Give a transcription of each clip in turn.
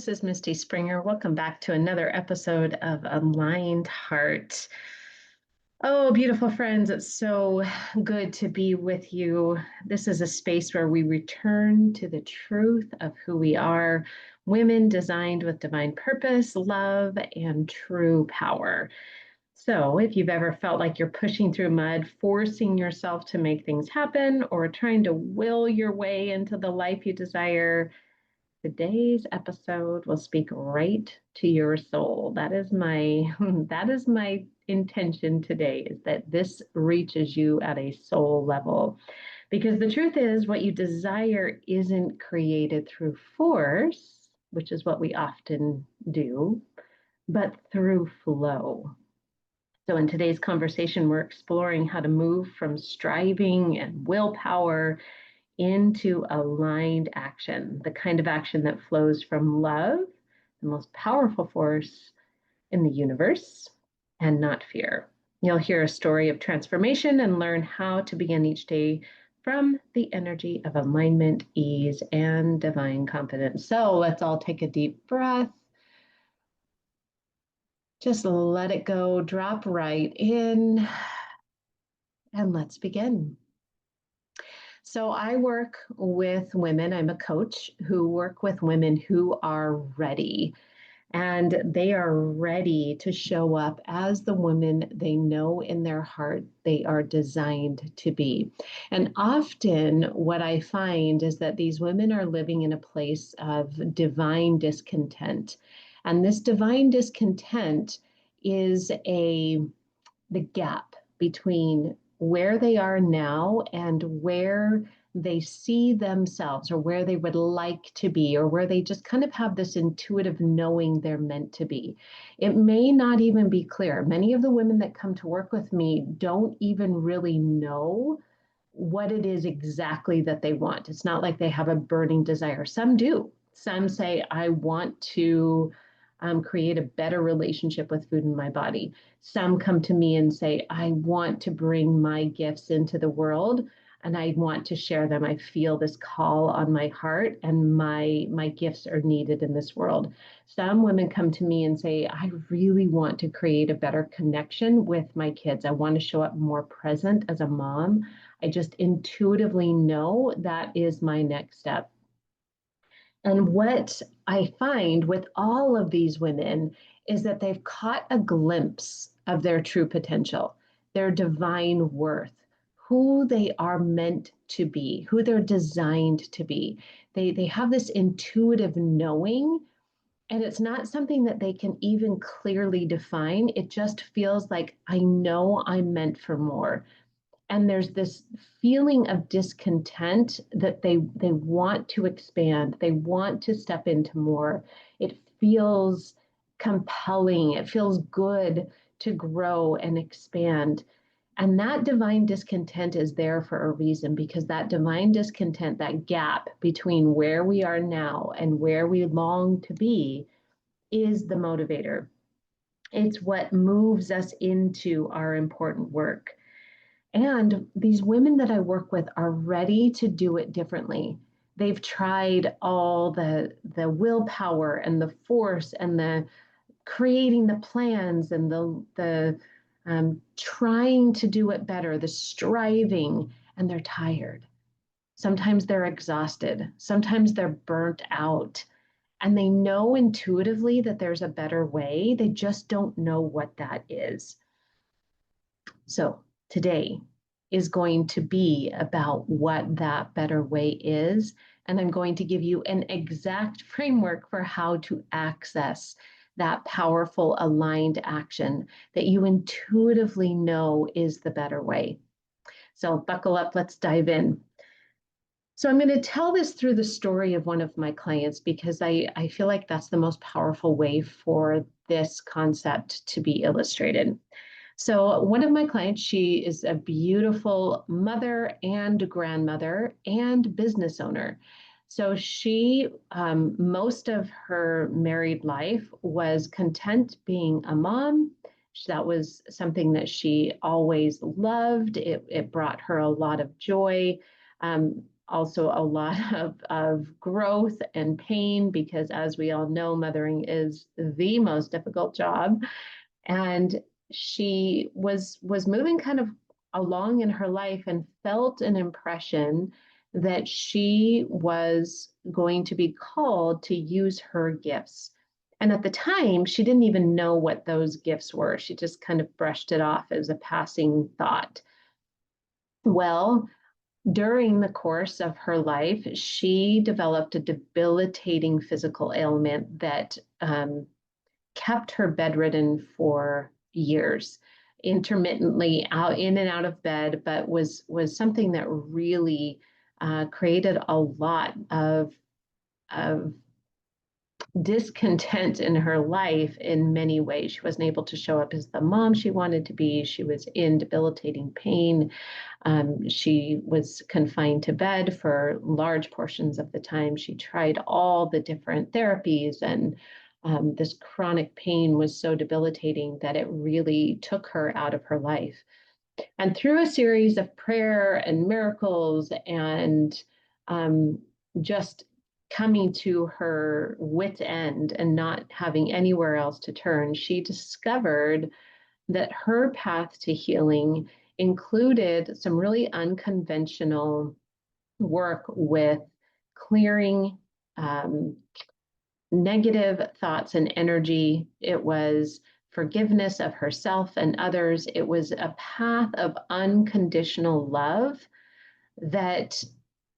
this is Misty Springer. Welcome back to another episode of Aligned Heart. Oh, beautiful friends, it's so good to be with you. This is a space where we return to the truth of who we are, women designed with divine purpose, love, and true power. So, if you've ever felt like you're pushing through mud, forcing yourself to make things happen, or trying to will your way into the life you desire, today's episode will speak right to your soul. That is my that is my intention today, is that this reaches you at a soul level. Because the truth is, what you desire isn't created through force, which is what we often do, but through flow. So, in today's conversation, we're exploring how to move from striving and willpower into aligned action, the kind of action that flows from love, the most powerful force in the universe, and not fear. You'll hear a story of transformation and learn how to begin each day from the energy of alignment, ease, and divine confidence. So let's all take a deep breath. Just let it go, drop right in, and let's begin. So I work with women, I'm a coach who work with women who are ready, and they are ready to show up as the women they know in their heart they are designed to be. And often what I find is that these women are living in a place of divine discontent. And this divine discontent is the gap between where they are now and where they see themselves, or where they would like to be, or where they just kind of have this intuitive knowing they're meant to be. It may not even be clear. Many of the women that come to work with me don't even really know what it is exactly that they want. It's not like they have a burning desire. Some do. Some say, I want to create a better relationship with food in my body. Some come to me and say, I want to bring my gifts into the world and I want to share them. I feel this call on my heart, and my gifts are needed in this world. Some women come to me and say, I really want to create a better connection with my kids. I want to show up more present as a mom. I just intuitively know that is my next step. And what I find with all of these women is that they've caught a glimpse of their true potential, their divine worth, who they are meant to be, who they're designed to be. They have this intuitive knowing, and it's not something that they can even clearly define. It just feels like, I know I'm meant for more. And there's this feeling of discontent that they want to expand, they want to step into more. It feels compelling, it feels good to grow and expand. And that divine discontent is there for a reason, because that divine discontent, that gap between where we are now and where we long to be, is the motivator. It's what moves us into our important work. And these women that I work with are ready to do it differently. They've tried all the willpower and the force and the creating the plans and the trying to do it better, the striving, and they're tired. Sometimes they're exhausted. Sometimes they're burnt out. And they know intuitively that there's a better way. They just don't know what that is. So today is going to be about what that better way is. And I'm going to give you an exact framework for how to access that powerful aligned action that you intuitively know is the better way. So buckle up, let's dive in. So I'm going to tell this through the story of one of my clients, because I feel like that's the most powerful way for this concept to be illustrated. So one of my clients, she is a beautiful mother and grandmother and business owner. So she, most of her married life was content being a mom. That was something that she always loved. It brought her a lot of joy. also a lot of growth and pain, because as we all know, mothering is the most difficult job. And she was moving kind of along in her life and felt an impression that she was going to be called to use her gifts. And at the time, she didn't even know what those gifts were. She just kind of brushed it off as a passing thought. Well, during the course of her life, she developed a debilitating physical ailment that kept her bedridden for years, intermittently out in and out of bed, but was something that really created a lot of discontent in her life in many ways. She wasn't able to show up as the mom she wanted to be. She was in debilitating pain. She was confined to bed for large portions of the time. She tried all the different therapies, and this chronic pain was so debilitating that it really took her out of her life. And through a series of prayer and miracles and um, just coming to her wit's end and not having anywhere else to turn, she discovered that her path to healing included some really unconventional work with clearing negative thoughts and energy. It was forgiveness of herself and others. It was a path of unconditional love that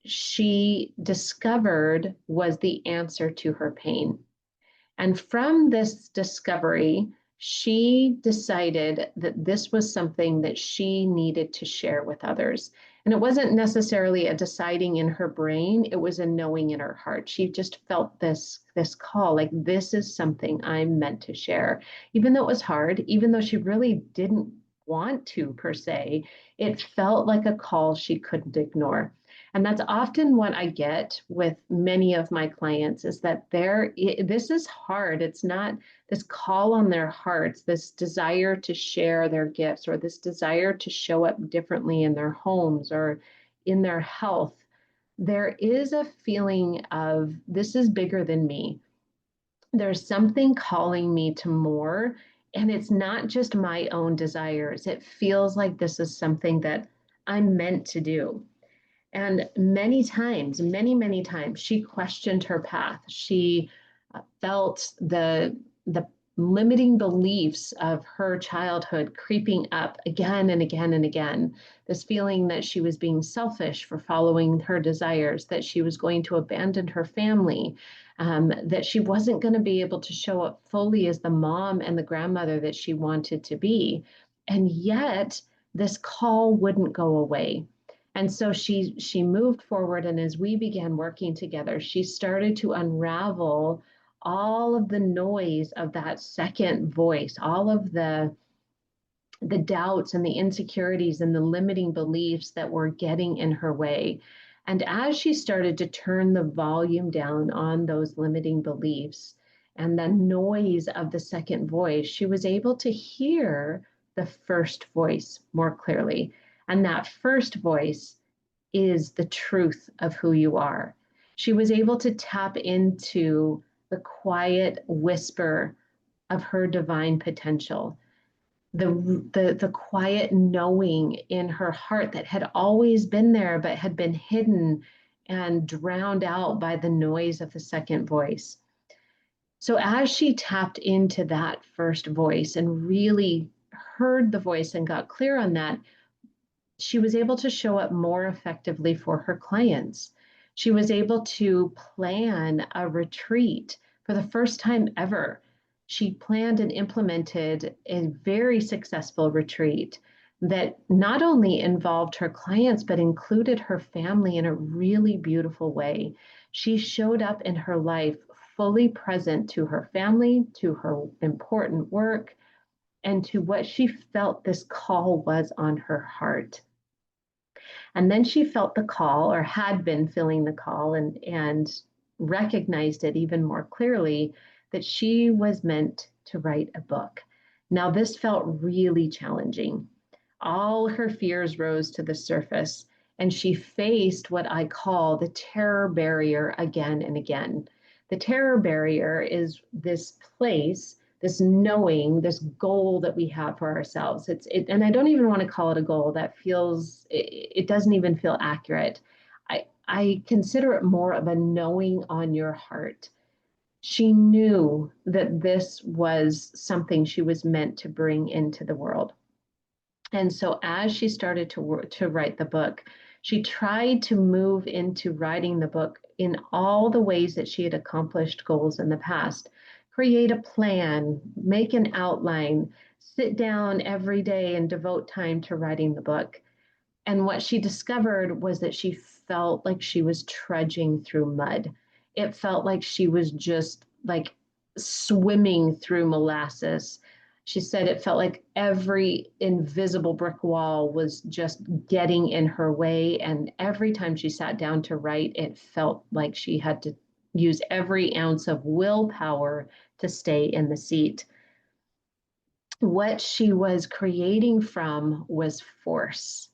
she discovered was the answer to her pain. And from this discovery, she decided that this was something that she needed to share with others. And it wasn't necessarily a deciding in her brain, it was a knowing in her heart. She just felt this call, like this is something I'm meant to share. Even though it was hard, even though she really didn't want to per se, it felt like a call she couldn't ignore. And that's often what I get with many of my clients, is that this is hard. It's not this call on their hearts, this desire to share their gifts, or this desire to show up differently in their homes or in their health. There is a feeling of this is bigger than me. There's something calling me to more. And it's not just my own desires. It feels like this is something that I'm meant to do. And many times, many times, she questioned her path. She felt the limiting beliefs of her childhood creeping up again and again and again. This feeling that she was being selfish for following her desires, that she was going to abandon her family, that she wasn't going to be able to show up fully as the mom and the grandmother that she wanted to be. And yet, this call wouldn't go away. And so she moved forward, and as we began working together, she started to unravel all of the noise of that second voice, all of the doubts and the insecurities and the limiting beliefs that were getting in her way. And as she started to turn the volume down on those limiting beliefs and the noise of the second voice, she was able to hear the first voice more clearly. And that first voice is the truth of who you are. She was able to tap into the quiet whisper of her divine potential, the quiet knowing in her heart that had always been there but had been hidden and drowned out by the noise of the second voice. So as she tapped into that first voice and really heard the voice and got clear on that, she was able to show up more effectively for her clients. She was able to plan a retreat for the first time ever. She planned and implemented a very successful retreat that not only involved her clients, but included her family in a really beautiful way. She showed up in her life fully present to her family, to her important work, and to what she felt this call was on her heart. And then she felt the call, or had been feeling the call, and recognized it even more clearly, that she was meant to write a book. Now, this felt really challenging. All her fears rose to the surface. And she faced what I call the terror barrier again and again. The terror barrier is this place, this knowing, this goal that we have for ourselves. And I don't even want to call it a goal. That feels, it doesn't even feel accurate. I consider it more of a knowing on your heart. She knew that this was something she was meant to bring into the world. And so as she started to write the book, she tried to move into writing the book in all the ways that she had accomplished goals in the past. Create a plan, make an outline, sit down every day and devote time to writing the book. And what she discovered was that she felt like she was trudging through mud. It felt like she was just like swimming through molasses. She said it felt like every invisible brick wall was just getting in her way. And every time she sat down to write, it felt like she had to use every ounce of willpower to stay in the seat. What she was creating from was force.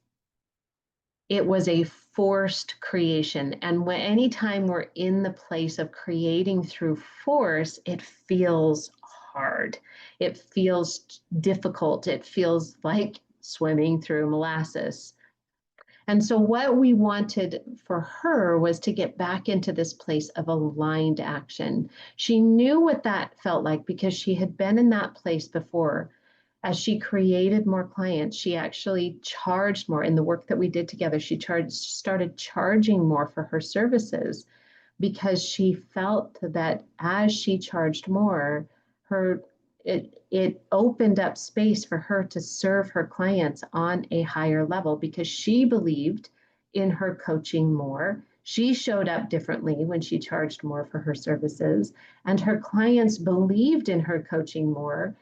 It was a forced creation. And when anytime we're in the place of creating through force, it feels hard. It feels difficult. It feels like swimming through molasses. And so, what we wanted for her was to get back into this place of aligned action. She knew what that felt like because she had been in that place before. As she created more clients, she actually charged more in the work that we did together. Started charging more for her services because she felt that as she charged more, her it opened up space for her to serve her clients on a higher level because she believed in her coaching more. She showed up differently when she charged more for her services, and her clients believed in her coaching more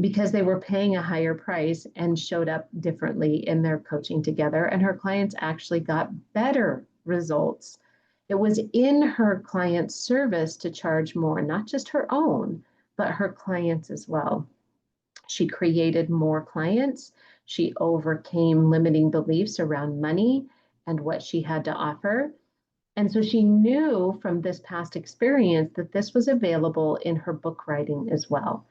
because they were paying a higher price and showed up differently in their coaching together. And her clients actually got better results. It was in her client's service to charge more, not just her own, but her clients as well. She created more clients. She overcame limiting beliefs around money and what she had to offer. And so she knew from this past experience that this was available in her book writing as well.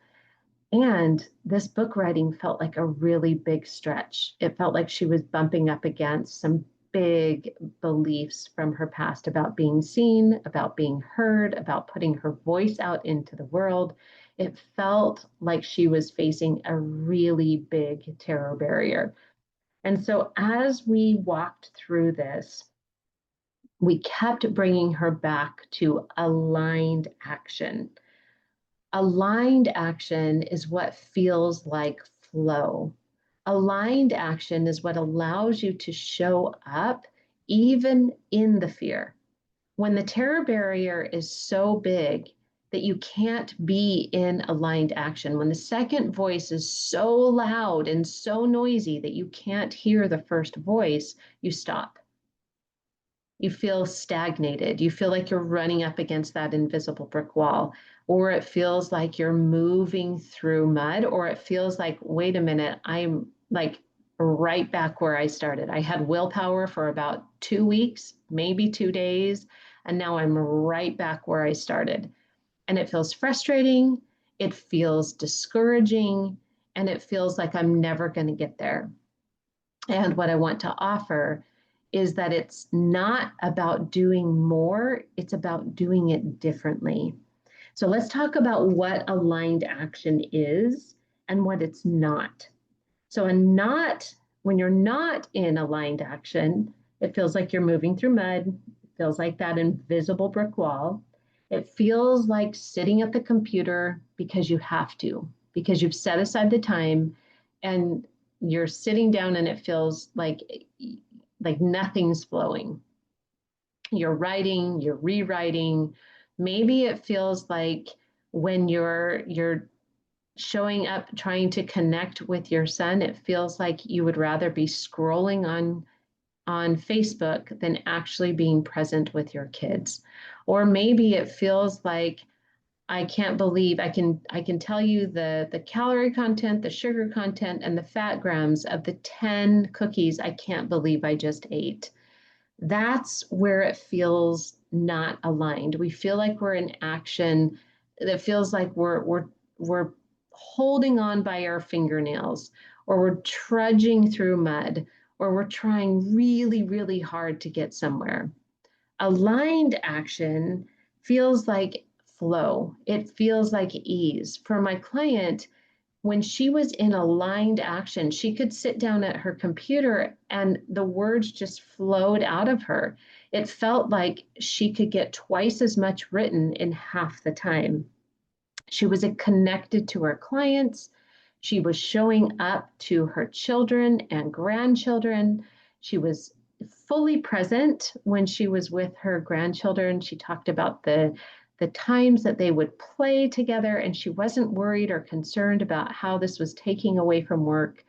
And this book writing felt like a really big stretch. It felt like she was bumping up against some big beliefs from her past about being seen, about being heard, about putting her voice out into the world. It felt like she was facing a really big terror barrier. And so as we walked through this, we kept bringing her back to aligned action. Aligned action is what feels like flow. Aligned action is what allows you to show up even in the fear. When the terror barrier is so big that you can't be in aligned action, when the second voice is so loud and so noisy that you can't hear the first voice, you stop. You feel stagnated. You feel like you're running up against that invisible brick wall, or it feels like you're moving through mud, or it feels like, wait a minute, I'm like right back where I started. I had willpower for about 2 weeks, maybe 2 days, and now I'm right back where I started. And it feels frustrating, it feels discouraging, and it feels like I'm never going to get there. And what I want to offer is that it's not about doing more, it's about doing it differently. So let's talk about what aligned action is and what it's not. So when you're not in aligned action, it feels like you're moving through mud, it feels like that invisible brick wall. It feels like sitting at the computer because you have to, because you've set aside the time and you're sitting down and it feels like nothing's flowing. You're writing, you're rewriting. Maybe it feels like when you're showing up trying to connect with your son, it feels like you would rather be scrolling on Facebook than actually being present with your kids. Or maybe it feels like I can't believe I can tell you the calorie content, the sugar content, and the fat grams of the 10 cookies I can't believe I just ate. That's where it feels not aligned. We feel like we're in action that feels like we're holding on by our fingernails, or we're trudging through mud, or we're trying really, really hard to get somewhere. Aligned action feels like flow. It feels like ease. For my client, when she was in aligned action, she could sit down at her computer and the words just flowed out of her. It felt like she could get twice as much written in half the time. She was connected to her clients. She was showing up to her children and grandchildren. She was fully present when she was with her grandchildren. She talked about the times that they would play together, and she wasn't worried or concerned about how this was taking away from work.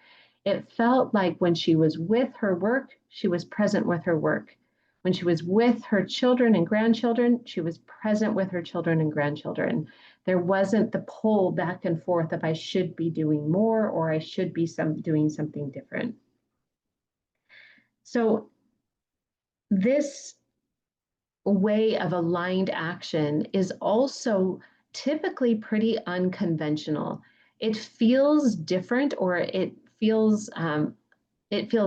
It felt like when she was with her work, she was present with her work. When she was with her children and grandchildren, she was present with her children and grandchildren. There wasn't the pull back and forth of I should be doing more or I should be doing something different. So this way of aligned action is also typically pretty unconventional. It feels different, or it feels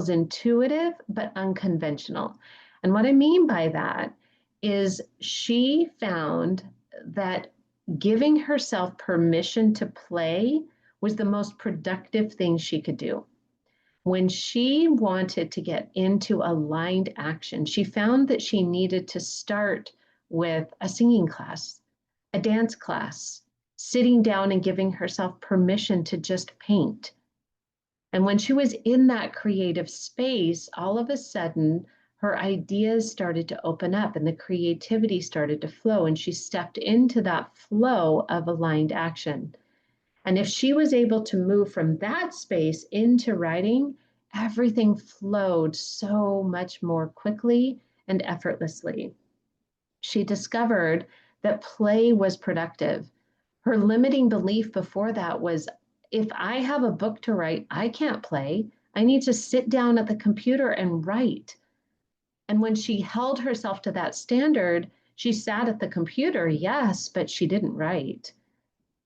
intuitive but unconventional. And what I mean by that is she found that giving herself permission to play was the most productive thing she could do. When she wanted to get into aligned action, she found that she needed to start with a singing class, a dance class, sitting down and giving herself permission to just paint. And when she was in that creative space, all of a sudden, her ideas started to open up and the creativity started to flow, and she stepped into that flow of aligned action. And if she was able to move from that space into writing, everything flowed so much more quickly and effortlessly. She discovered that play was productive. Her limiting belief before that was, if I have a book to write, I can't play. I need to sit down at the computer and write. And when she held herself to that standard, she sat at the computer, yes, but she didn't write.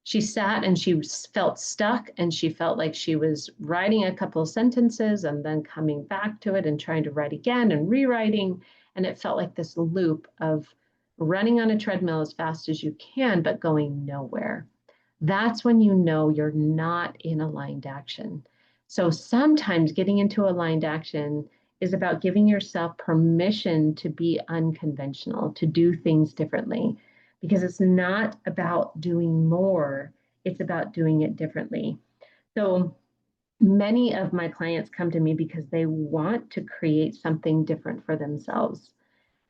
She sat and she felt stuck, and she felt like she was writing a couple of sentences and then coming back to it and trying to write again and rewriting. And it felt like this loop of running on a treadmill as fast as you can, but going nowhere. That's when you know you're not in aligned action. So sometimes getting into aligned action is about giving yourself permission to be unconventional, to do things differently, because it's not about doing more, it's about doing it differently. So many of my clients come to me because they want to create something different for themselves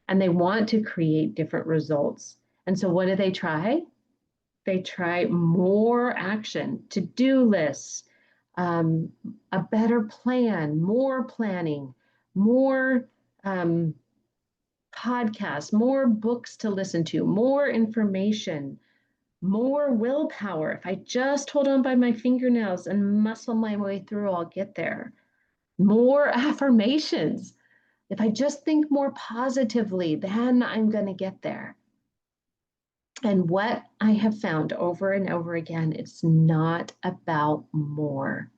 and they want to create different results. And so what do they try? They try more action, to-do lists, um, a better plan, more planning, more um, podcasts, more books to listen to, more information, more willpower. If I just hold on by my fingernails and muscle my way through, I'll get there. More affirmations. If I just think more positively, then I'm going to get there. And what I have found over and over again, it's not about more.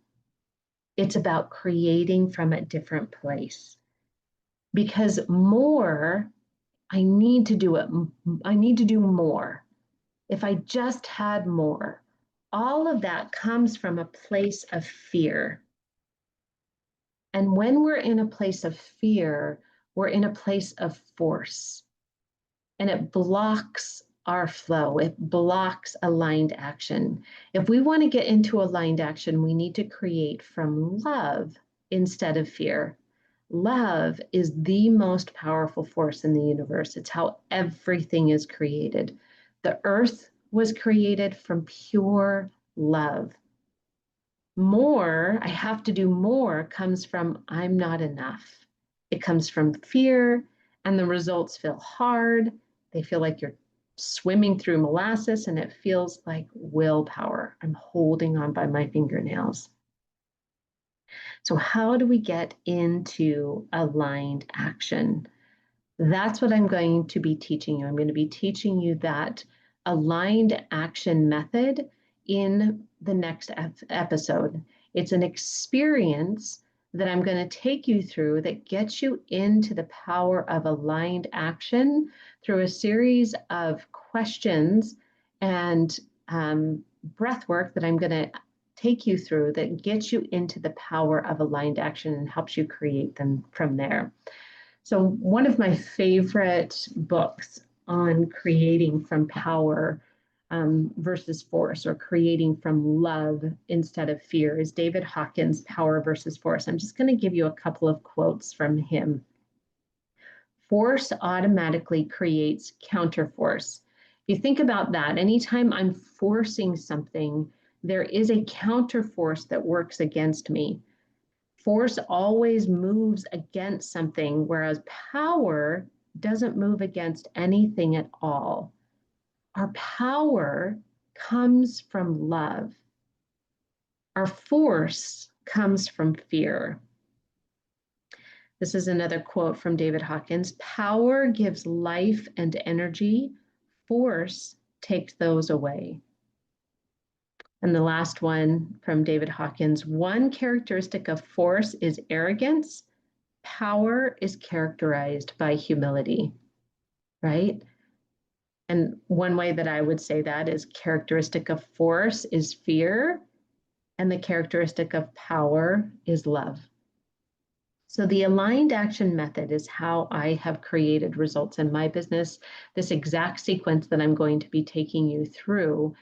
It's about creating from a different place. Because more, I need to do it. I need to do more. If I just had more, all of that comes from a place of fear. And when we're in a place of fear, we're in a place of force. And it blocks our flow. It blocks aligned action. If we want to get into aligned action, we need to create from love instead of fear. Love is the most powerful force in the universe. It's how everything is created. The earth was created from pure love. More, I have to do more, comes from I'm not enough. It comes from fear, and the results feel hard. They feel like you're swimming through molasses, and it feels like willpower. I'm holding on by my fingernails. So, how do we get into aligned action? That's what I'm going to be teaching you. I'm going to be teaching you that aligned action method in the next episode. It's an experience that I'm going to take you through that gets you into the power of aligned action through a series of questions and breath work that I'm going to take you through that gets you into the power of aligned action and helps you create them from there. So, one of my favorite books on creating from power versus force, or creating from love instead of fear, is David Hawkins' Power versus Force. I'm just going to give you a couple of quotes from him. Force automatically creates counterforce. If you think about that, anytime I'm forcing something, there is a counterforce that works against me. Force always moves against something, whereas power doesn't move against anything at all. Our power comes from love. Our force comes from fear. This is another quote from David Hawkins. Power gives life and energy. Force takes those away. And the last one from David Hawkins, one characteristic of force is arrogance. Power is characterized by humility, right? And one way that I would say that is characteristic of force is fear, and the characteristic of power is love. So the aligned action method is how I have created results in my business. This exact sequence that I'm going to be taking you through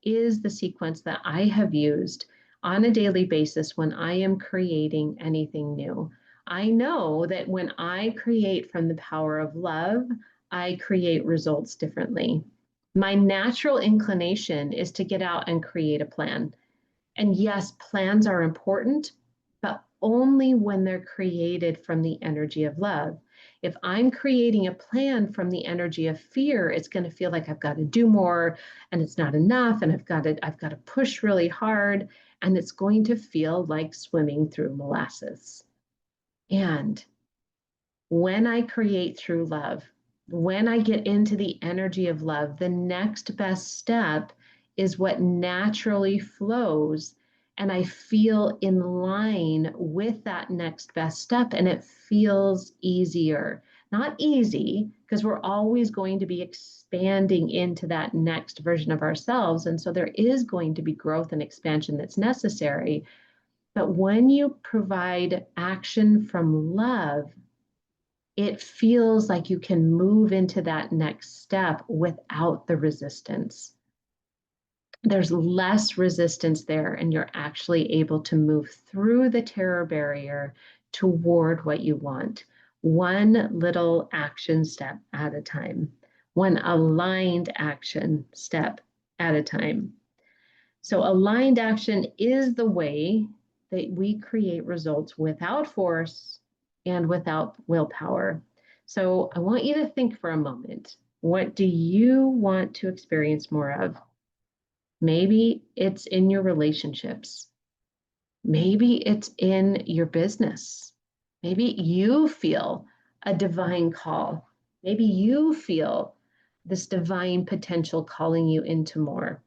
is the sequence that I have used on a daily basis when I am creating anything new. I know that when I create from the power of love, I create results differently. My natural inclination is to get out and create a plan. And yes, plans are important, but only when they're created from the energy of love. If I'm creating a plan from the energy of fear, it's going to feel like I've got to do more and it's not enough and I've got to push really hard, and it's going to feel like swimming through molasses. And when I create through love, when I get into the energy of love, the next best step is what naturally flows. And I feel in line with that next best step, and it feels easier. Not easy, because we're always going to be expanding into that next version of ourselves. And so there is going to be growth and expansion that's necessary. But when you provide action from love, it feels like you can move into that next step without the resistance. There's less resistance there, and you're actually able to move through the terror barrier toward what you want, one little action step at a time, one aligned action step at a time. So, aligned action is the way that we create results without force and without willpower. So, I want you to think for a moment, what do you want to experience more of? Maybe it's in your relationships. Maybe it's in your business. Maybe you feel a divine call. Maybe you feel this divine potential calling you into more.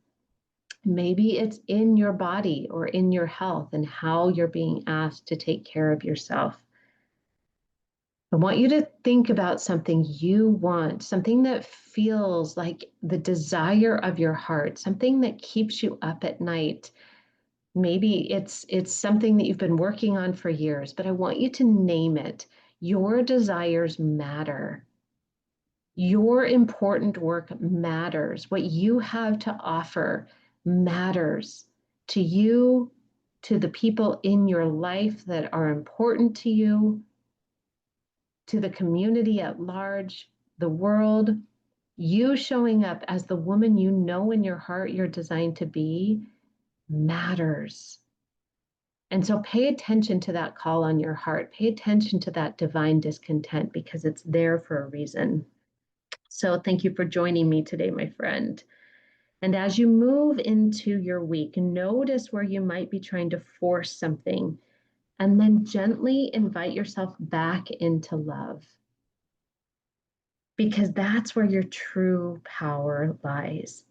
Maybe it's in your body or in your health and how you're being asked to take care of yourself. I want you to think about something you want, something that feels like the desire of your heart, something that keeps you up at night. Maybe it's something that you've been working on for years, but I want you to name it. Your desires matter. Your important work matters. What you have to offer matters to you, to the people in your life that are important to you, to the community at large, the world. You showing up as the woman you know in your heart you're designed to be matters. And so pay attention to that call on your heart. Pay attention to that divine discontent, because it's there for a reason. So thank you for joining me today, my friend. And as you move into your week, notice where you might be trying to force something, and then gently invite yourself back into love. because that's where your true power lies.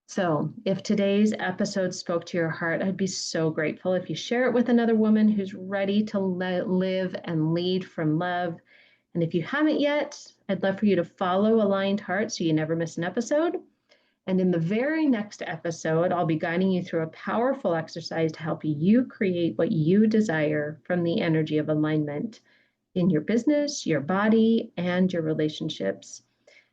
So, if today's episode spoke to your heart, I'd be so grateful if you share it with another woman who's ready to live and lead from love. And if you haven't yet, I'd love for you to follow Aligned Heart so you never miss an episode. And in the very next episode, I'll be guiding you through a powerful exercise to help you create what you desire from the energy of alignment in your business, your body, and your relationships.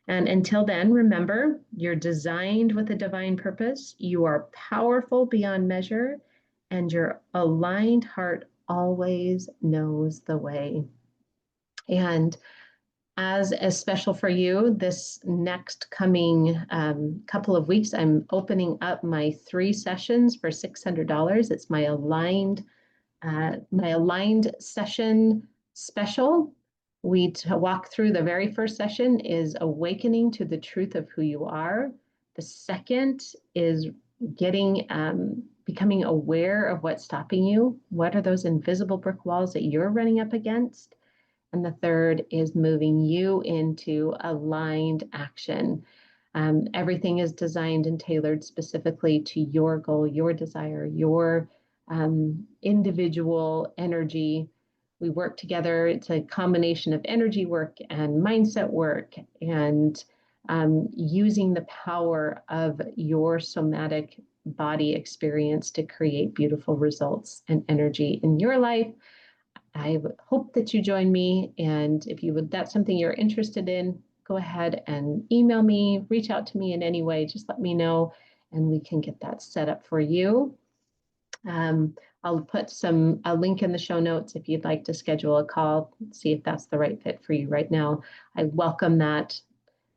And until then, remember, you're designed with a divine purpose. You are powerful beyond measure, and your aligned heart always knows the way. And as a special for you, this next coming couple of weeks, I'm opening up my 3 sessions for $600. It's my aligned session special. We walk through the very first session is awakening to the truth of who you are. The second is becoming aware of what's stopping you. What are those invisible brick walls that you're running up against? And the third is moving you into aligned action. Everything is designed and tailored specifically to your goal, your desire, your individual energy. We work together. It's a combination of energy work and mindset work and using the power of your somatic body experience to create beautiful results and energy in your life. I hope that you join me. And if that's something you're interested in, go ahead and email me, reach out to me in any way. Just let me know and we can get that set up for you. I'll put a link in the show notes if you'd like to schedule a call, see if that's the right fit for you right now. I welcome that.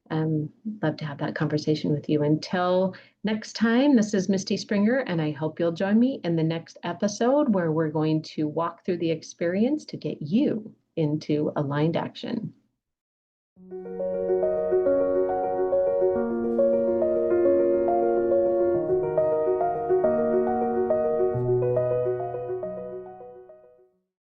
Love to have that conversation with you. Until next time, this is Misty Springer, and I hope you'll join me in the next episode where we're going to walk through the experience to get you into aligned action.